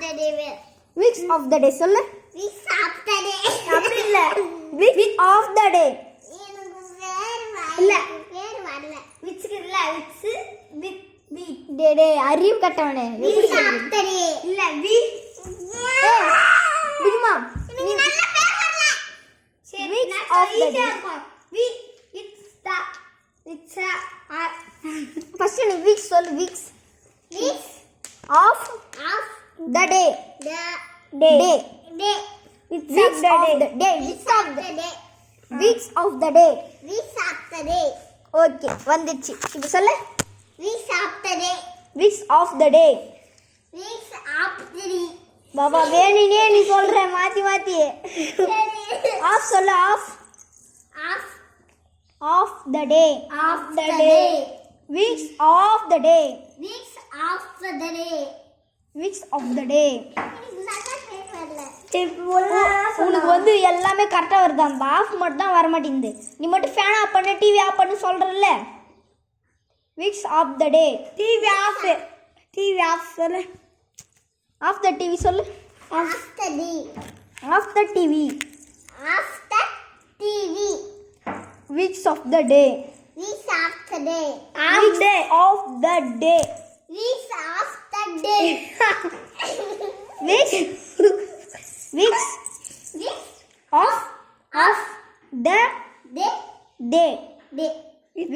the day. Weeks of the day சொல்லு. Weeks of the day. அப்படி இல்ல. Weeks of the day. எனக்கு வேற வரல. இல்ல. வேற வரல. Weeks இல்ல. Weeks day day அறிவு கட்டவனே. Weeks of the day. இல்ல week. பிரிமா. நீ நல்ல பேர் வரல. சரி weeks of the day. First நீ weeks சொல்லு weeks. Weeks of the day. day. Weeks of the day. Weeks of the day. Weeks of the day. Weeks of the day. Okay வந்துச்சு. இப்போ சொல்லு. Weeks of the day. Weeks of the day. Weeks of the day. Baba வேணினே நீ சொல்ற மாத்தி மாத்தி. Of சொல்லு of. Of the day. Of the day. Weeks of the day. Weeks of the day. Weeks of the day. எனக்கு நல்ல பேர் வரல. உனக்கு வந்து எல்லாமே கரெக்டாக வருது, அந்த ஆஃப் மட்டும் தான் வர மாட்டேங்குது. நீ மட்டும் ஃபேன் ஆஃப் பண்ணு டிவி ஆஃப் பண்ணு சொல்கிறல்ல. Weeks of the day. TV off சொல்லு. ஆஃப் த டிவி சொல்லு. Of the day. Of the TV. Of the TV. Weeks of the day. Weeks of the day. Weeks of the day. Weeks of the day. Weeks Weeks of the day. day. Day.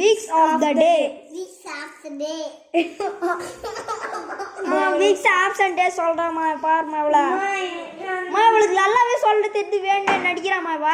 Weeks of the day. Weeks of the day. Weeks ஆப்சன்டே சொல்கிறாமா பாருமா இவளை. இவளுக்கு நல்லாவே சொல்ல தெரிஞ்சு வேண்டிய நடிக்கிறாமா இவ.